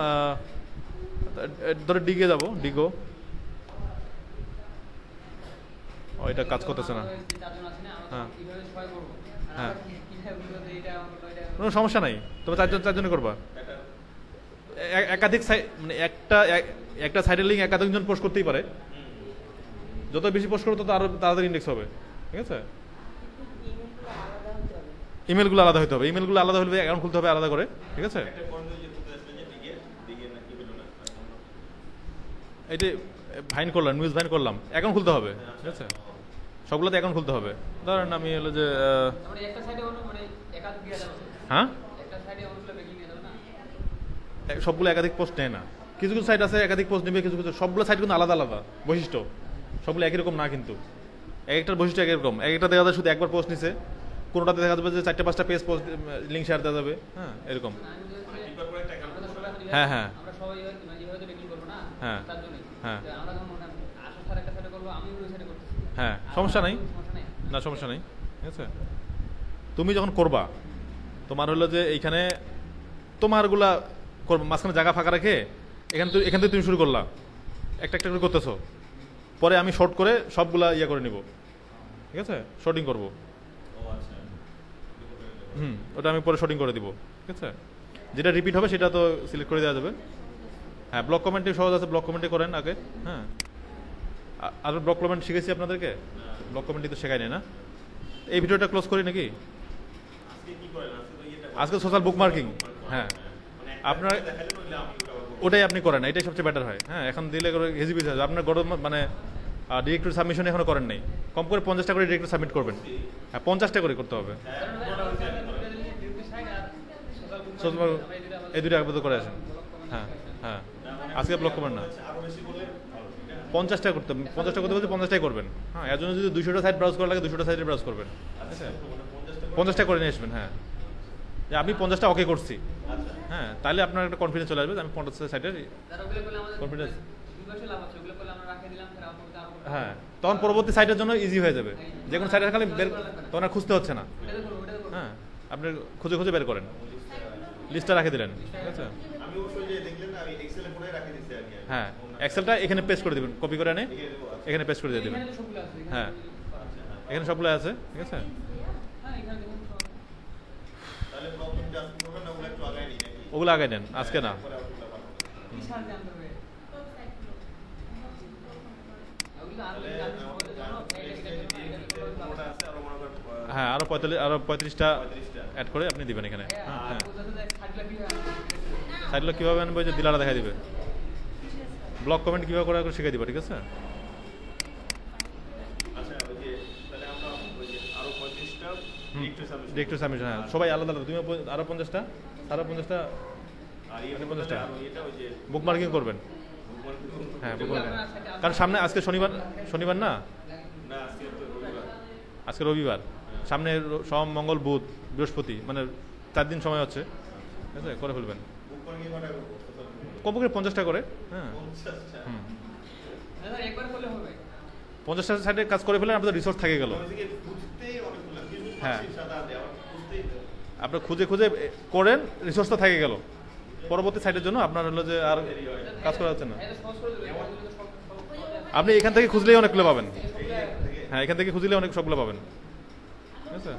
ধরো ডিগে যাবো, ডিগো এটা কাজ করতেছে না। হ্যাঁ হ্যাঁ, কোনো সমস্যা নাই, তবে চারজনে করবা। একাধিক সাইট মানে একটা সাইটের লিঙ্ক একাধিকজন পোস্ট করতেই পারে, যত বেশি পোস্ট করবে তত আরো তাড়াতাড়ি ইন্ডেক্স হবে। ঠিক আছে, ইমেলগুলো আলাদা হতে হবে, ইমেলগুলো আলাদা হলে অ্যাকাউন্ট খুলতে হবে আলাদা করে। ঠিক আছে, এই যে ভাইন করলাম, নিউজ ভাইন করলাম, অ্যাকাউন্ট খুলতে হবে। ঠিক আছে, সবগুলোতে অ্যাকাউন্ট খুলতে হবে। ধরেন আমি হলো যে হ্যাঁ, সবগুলো একাধিক পোস্ট নেয় না, কিছু কিছু সাইট আছে একাধিক পোস্ট নেবে, কিছু কিছু, সবগুলো সাইট কিন্তু আলাদা আলাদা বৈশিষ্ট্য, সবগুলো একই রকম না কিন্তু, এক একটার বৈশিষ্ট্য একই রকম। এক একটা দেখা যায় শুধু একবার পোস্ট নিছে, কোনোটাতে দেখা যাবে যে 4-5টা পেজ পোস্ট লিঙ্ক শেয়ার দেওয়া যাবে। হ্যাঁ, এরকম। হ্যাঁ হ্যাঁ হ্যাঁ হ্যাঁ হ্যাঁ, সমস্যা নাই, না সমস্যা নেই। ঠিক আছে, তুমি যখন করবা তোমার হলো যে এইখানে তোমারগুলা করবা, মাঝখানে জায়গা ফাঁকা রেখে এখান থেকে তুমি শুরু করলা, একটা একটা করে করতেছো, পরে আমি শর্ট করে সবগুলা ইয়ে করে নিব। ঠিক আছে, শর্টিং করবো। ওটা আমি পরে শর্টিং করে দিব। ঠিক আছে, যেটা রিপিট হবে সেটা তো সিলেক্ট করে দেওয়া যাবে। হ্যাঁ, ব্লক কমেন্টে সহজ আছে, ব্লক কমেন্টে করেন আগে। হ্যাঁ, আর ব্লক কমেন্ট শিখেছি আপনাদেরকে, ব্লক কমেন্টই তো শেখাই না। এই ভিডিওটা ক্লোজ করি নাকি? আজকে সোশ্যাল বুকমার্কিং। হ্যাঁ, আপনার ওটাই আপনি করেন, এটাই সবচেয়ে বেটার হয়। হ্যাঁ, এখন দিলে হেজি বেশি হবে আপনার গরম, মানে ডিরেক্টরি সাবমিশন এখনো করেন নাই, কম করে 50টা করে ডিরেক্টরি সাবমিট করবেন। হ্যাঁ, 50টা করে করতে হবে। এই দুটো আগে করে আসেন। হ্যাঁ হ্যাঁ, আজকে ব্লক করবেন না, 50টা করতে, 50টা করতে বলতে 50টাই করবেন। হ্যাঁ, এর জন্য যদি 200টা সাইট ব্রাউজ করা লাগে 200টা সাইটে ব্রাউজ করবেন। আচ্ছা, 50টা করে নিয়ে আসবেন। হ্যাঁ, যে আমি 50টা ওকে করছি। হ্যাঁ, তাহলে আপনার একটা কনফিডেন্স চলে আসবে, আমি 50টা সাইটের কনফিডেন্স। হ্যাঁ, তখন পরবর্তী সাইটের জন্য ইজি হয়ে যাবে, যে কোনো সাইটের খালি বের তখন আর খুঁজতে হচ্ছে না। হ্যাঁ, আপনি খুঁজে খুঁজে বের করেন, লিস্টটা রাখে দিলেন। ঠিক আছে, হ্যাঁ, এক্সেলটা এখানে পেস্ট করে দিবেন, কপি করে এনে এখানে পেস্ট করে দিয়ে দেবেন। হ্যাঁ, এখানে সবগুলো আছে। ঠিক আছে, ওগুলো আগে নেন, আজকে না। হ্যাঁ, আরো 35টা অ্যাড করে আপনি দিবেন এখানে। হ্যাঁ, সাইটগুলো কীভাবে আনবো যে দিলারা দেখা দিবে, ব্লক কমেন্ট কীভাবে করে শিখিয়ে দিবে। ঠিক আছে, ডিরেক্টরি সাবমিশন। হ্যাঁ, সবাই আলাদা আলাদা, তুমি আরো 50টা, আরো 50টা, 50টা বুকমার্কিং করবেন। হ্যাঁ, বুকমার্কিং, কারণ সামনে আজকে শনিবার না, আজকে রবিবার, সামনে সোম মঙ্গল বুধ বৃহস্পতি, মানে 4 দিন সময় হচ্ছে। ঠিক আছে, করে ফেলবেন কমপক্ষে 50টা করে। হ্যাঁ, 50টা সাইডে কাজ করে ফেলেন, আপনাদের রিসোর্স থেকে গেল। হ্যাঁ, আপনার খুঁজে খুঁজে করেন, রিসোর্সটা থেকে গেল, পরবর্তী সাইটের জন্য আপনার হলো যে আর কাজ করা যাচ্ছে না। আপনি এখান থেকে খুঁজলেই অনেকগুলো পাবেন। হ্যাঁ, এখান থেকে খুঁজলে অনেক সবগুলো পাবেন। ঠিক আছে,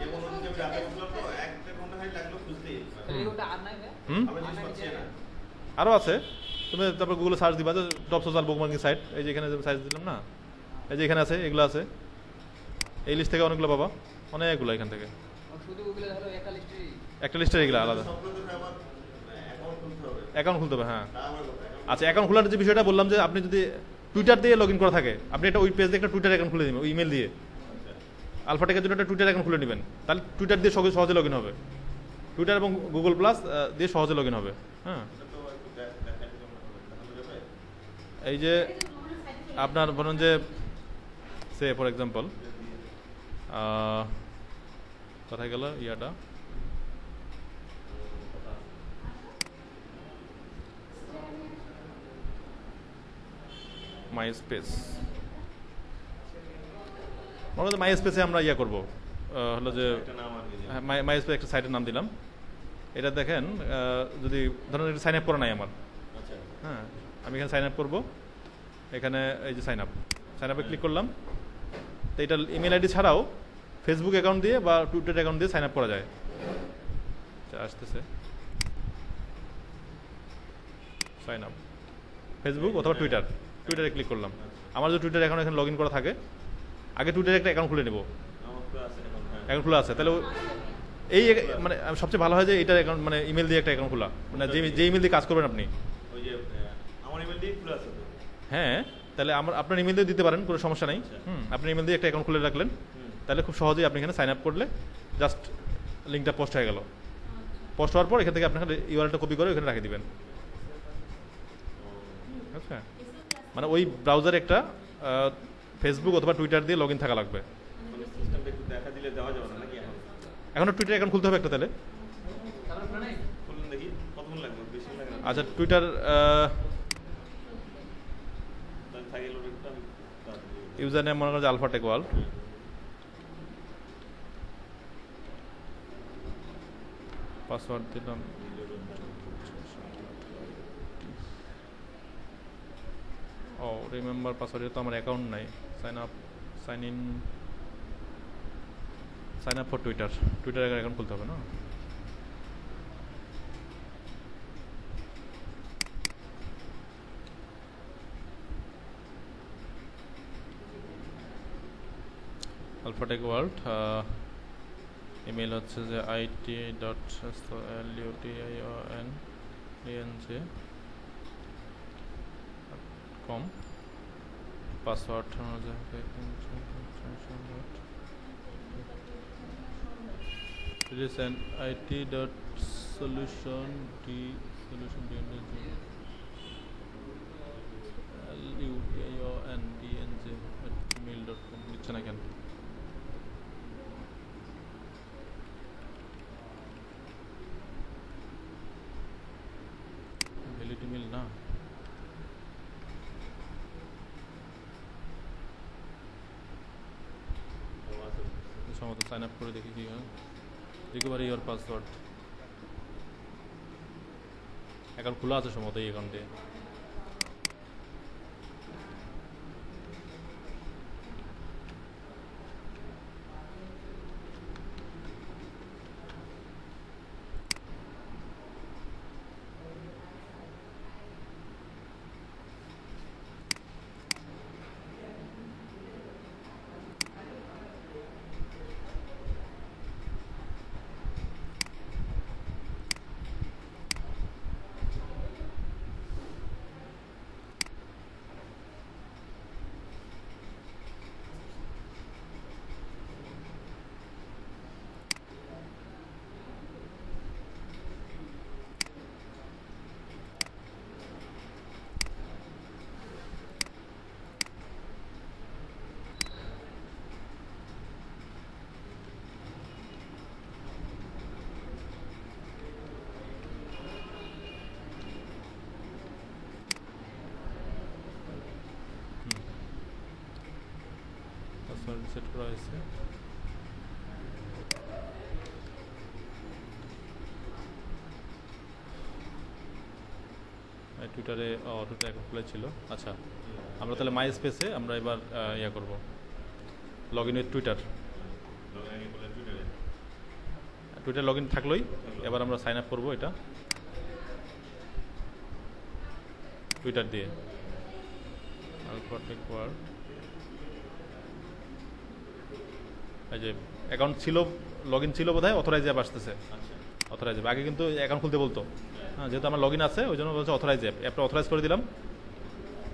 আরো আছে, তুমি তারপর গুগলে সার্চ দিবা যে টপ সোশ্যাল বুকমার্কিং সাইট, এই যে এখানে সার্চ দিলাম না, এই যে এখানে আছে, এগুলো আছে, এই লিস্ট থেকে অনেকগুলো পাবা, অনেকগুলো এখান থেকে। একটা লিস্টের এগুলো আলাদা অ্যাকাউন্ট খুলতে হবে। হ্যাঁ, আচ্ছা, অ্যাকাউন্ট খোলার যে বিষয়টা বললাম, যে আপনি যদি টুইটার দিয়ে লগ ইন করা থাকে, আপনি একটা ওই পেজ দিয়ে একটা টুইটার অ্যাকাউন্ট খুলে নেবেন, ওই ইমেল দিয়ে আলফাটেকের জন্য একটা টুইটার অ্যাকাউন্ট খুলে নেবেন, তাহলে টুইটার দিয়ে সহজে লগ ইন হবে, টুইটার এবং গুগল প্লাস দিয়ে সহজে লগ ইন হবে। হ্যাঁ, এই যে আপনার বলেন যে সে ফর এক্সাম্পল কোথায় গেল ইয়াটা, মাইস্পেস, মনে হয় মাইস্পেসে আমরা ইয়া করবো, হলো যে মাইস্পেস একটা সাইটের নাম দিলাম। এটা দেখেন, যদি ধরুন এটা সাইন আপ করা নাই আমার। হ্যাঁ, আমি এখানে সাইন আপ করবো, এখানে এই যে সাইন আপে ক্লিক করলাম, তো এটা ইমেল আইডি ছাড়াও ফেসবুক অ্যাকাউন্ট দিয়ে বা টুইটার অ্যাকাউন্ট দিয়ে সাইন আপ করা যায়। আসতেছে সাইন আপ ফেসবুক অথবা টুইটারে ক্লিক করলাম। আমার যে টুইটার অ্যাকাউন্ট এখানে লগ ইন করা থাকে, আগে টুইটারে একটা অ্যাকাউন্ট খুলে নেব। অ্যাকাউন্ট খোলা আছে, তাহলে এই মানে সবচেয়ে ভালো হয় যে এটার অ্যাকাউন্ট মানে ইমেল দিয়ে একটা অ্যাকাউন্ট খোলা, মানে যে ইমেল দিয়ে কাজ করবেন আপনি। আমার ইমেল দিয়ে খোলা আছে তো। হ্যাঁ, তাহলে আপনার ইমেল দিয়ে দিতে পারেন, কোনো সমস্যা নেই। আপনার ইমেল দিয়ে একটা অ্যাকাউন্ট খুলে রাখলেন, তাহলে খুব সহজেই আপনি এখানে সাইন আপ করলে জাস্ট লিঙ্কটা পোস্ট হয়ে গেল। পোস্ট হওয়ার পর এখান থেকে আপনার ইউআরএলটা কপি করে ওখানে রেখে দিবেন। আচ্ছা, মানে ওই ব্রাউজারে একটা ফেসবুক অথবা টুইটার দিয়ে লগ ইন থাকা লাগবে। দেখা দিলে দেওয়া যাবে না নাকি? এখন টুইটার অ্যাকাউন্ট খুলতে হবে একটা, তাহলে খুলুন দেখি কতক্ষণ লাগবে, বেশি লাগবে। আচ্ছা, টুইটার ইউজার নেম মনে করেন আলফা টেক ওয়ার্ল্ড। পাসওয়ার্ড দিলাম, ও রিমেম্বার পাসওয়ার্ড, তো আমার অ্যাকাউন্ট নাই। Sign up for Twitter account খুলতে হবে না? আলফাটেক ওয়ার্ল্ড, ইমেল হচ্ছে যে it.lutionj.com, password it is an it.solution@gmail.com নিচ্ছে না কেন? ভ্যালিড ইমেল না, সম্ভবত সাইন আপ করে দেখি কি হয়। রিকভার ইওর পাসওয়ার্ড, অ্যাকাউন্ট খোলা আছে সম্ভবত এই অ্যাকাউন্ট দিয়ে। সেট করা হয়েছে। টুইটারে টুইটার খোলা ছিল। আচ্ছা, আমরা তাহলে মাই স্পেসে আমরা এবার ইয়া করব, log in with Twitter log in থাকলোই। এবার আমরা সাইন আপ করবো এটা টুইটার দিয়ে। আলফাটেক ওয়ার্ল্ড, এই যে অ্যাকাউন্ট ছিল, লগ ইন ছিল বোধহয়, অথরাইজ অ্যাপ আসতেছে। অথরাইজ অ্যাপ আগে কিন্তু অ্যাকাউন্ট খুলতে বলতো, হ্যাঁ, যেহেতু আমার লগ ইন আছে ওই জন্য বলছে অথরাইজ অ্যাপ। অ্যাপটা অথরাইজ করে দিলাম।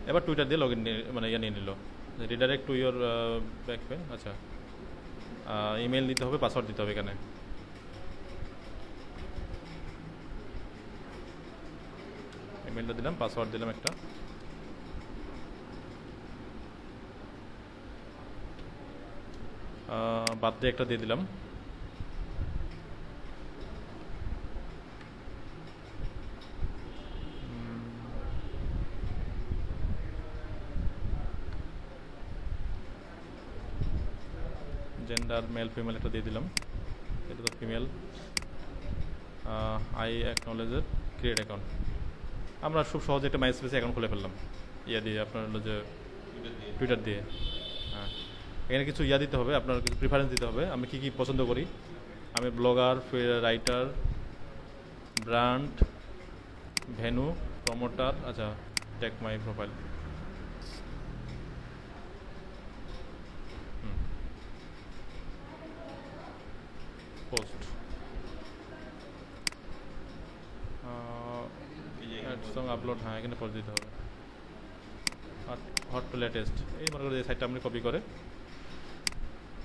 এবার টুইটার দিয়ে লগ ইন মানে ইয়ে নিয়ে নিল, redirect to your back pain. আচ্ছা, ইমেল দিতে হবে, পাসওয়ার্ড দিতে হবে এখানে। ইমেলটা দিলাম, পাসওয়ার্ড দিলাম একটা। বাদ দিয়ে একটা দিয়ে দিলাম। জেন্ডার মেল ফিমেল একটা দিয়ে দিলাম, এটা তো female. I acknowledge create account. আমরা খুব সহজে একটা মাই স্পেসে অ্যাকাউন্ট খুলে ফেললাম ইয়ে দিয়ে, আপনার হলো যে টুইটার দিয়ে। হ্যাঁ, এখানে কিছু ইয়া দিতে হবে, আপনার কিছু প্রিফারেন্স দিতে হবে, আমি কি কি পছন্দ করি। আমি blogger, writer, brand, venue, promoter, আচ্ছা take my profile. Post song upload, হ্যাঁ এখানে পোস্ট দিতে হবে। হট টু লেটেস্ট, এই মনে করে এই সাইটটা আপনি কপি করে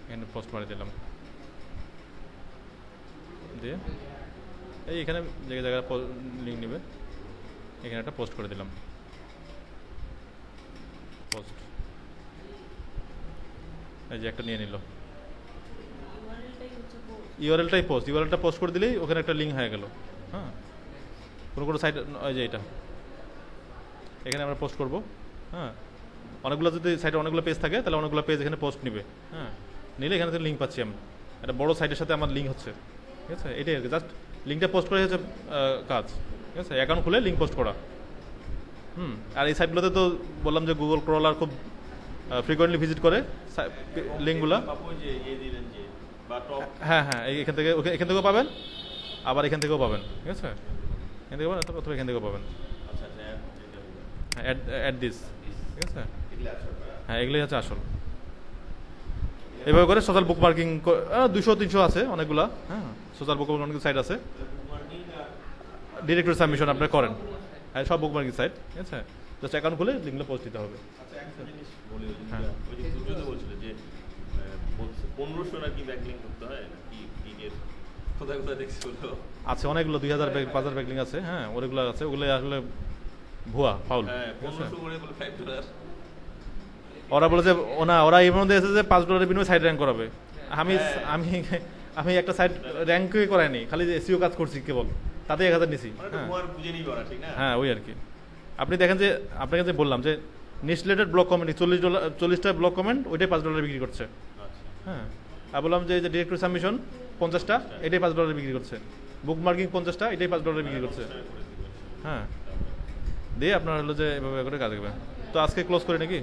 এখানে পোস্ট মারি দিলাম, দিয়ে এই এখানে জায়গায় জায়গায় লিঙ্ক নেবে, এখানে একটা পোস্ট করে দিলাম। পোস্ট, এই যে একটা নিয়ে নিল, ইউআরএলটাই পোস্ট, ইউআরএলটা পোস্ট করে দিলেই ওখানে একটা লিঙ্ক হয়ে গেল। হ্যাঁ, কোনো কোনো সাইট, ওই যে এটা এখানে আমরা পোস্ট করব। হ্যাঁ, অনেকগুলো যদি সাইটে অনেকগুলো পেজ থাকে তাহলে অনেকগুলো পেজ এখানে পোস্ট নিবে। হ্যাঁ, নিলে এখানে থেকে লিঙ্ক পাচ্ছি আমি, একটা বড় সাইটের সাথে আমার লিঙ্ক হচ্ছে। ঠিক আছে, এটাই আর কি, জাস্ট লিঙ্কটা পোস্ট করে হচ্ছে কাজ। ঠিক আছে, অ্যাকাউন্ট খুলে লিঙ্ক পোস্ট করা। আর এই সাইটগুলোতে তো বললাম যে গুগল ক্রলার খুব ফ্রিকোয়েন্টলি ভিজিট করে লিঙ্কগুলো। হ্যাঁ হ্যাঁ, এখান থেকে এখান থেকেও পাবেন, আবার এখান থেকেও পাবেন। ঠিক আছে, এখান থেকে পাবেন অথবা এখান থেকেও পাবেন। হ্যাঁ, অ্যাড দিস। ঠিক আছে, হ্যাঁ এগুলোই হচ্ছে আসল। এভাবে করে সোশ্যাল বুক মার্কিং 200-300 আছে অনেকগুলা। হ্যাঁ, সোশ্যাল বুক মার্কিং অনেক সাইট আছে, ডিরেক্টরি সাবমিশন আপনারা করেন। হ্যাঁ, সব বুক মার্কিং সাইট। ঠিক আছে, জাস্ট অ্যাকাউন্ট খুলে লিঙ্কগুলো পোস্ট দিতে হবে। হ্যাঁ, ওই যে সূর্য বলছিল যে 1500 নাকি ব্যাকলিং করতে হয় নাকি গিগের, কোথায় কোথায় দেখছি হলো আছে অনেকগুলো, 2000 5000 ব্যাকলিং আছে। হ্যাঁ, ওগুলো আছে, ওগুলো আসলে ভুয়া, ফাউল। হ্যাঁ, 1500 করে বলে $5। ওরা বলে যে ওরা এই মধ্যে এসে যে $5 বিনিময়ে সাইট র্যাঙ্ক করাবে। আমি আমি আমি একটা সাইট র্যাঙ্কই করাইনি, খালি এসইও কাজ করছি কেবল, তাতে 1000 নিছি। হ্যাঁ, ওই আর কি। আপনি দেখেন যে আপনাকে যে বললাম যে newsletter block comment $40 block comment, ওইটাই $5 বিক্রি করছে। হ্যাঁ, আর বললাম যে ডিরেক্টরি সাবমিশন 50টা, এটাই $5 বিক্রি করছে। বুক মার্কিং 50টা, এটাই $5 বিক্রি করছে। হ্যাঁ, দিয়ে আপনার হলো যে এভাবে করে কাজ করবেন। তো আজকে ক্লোজ করি নাকি?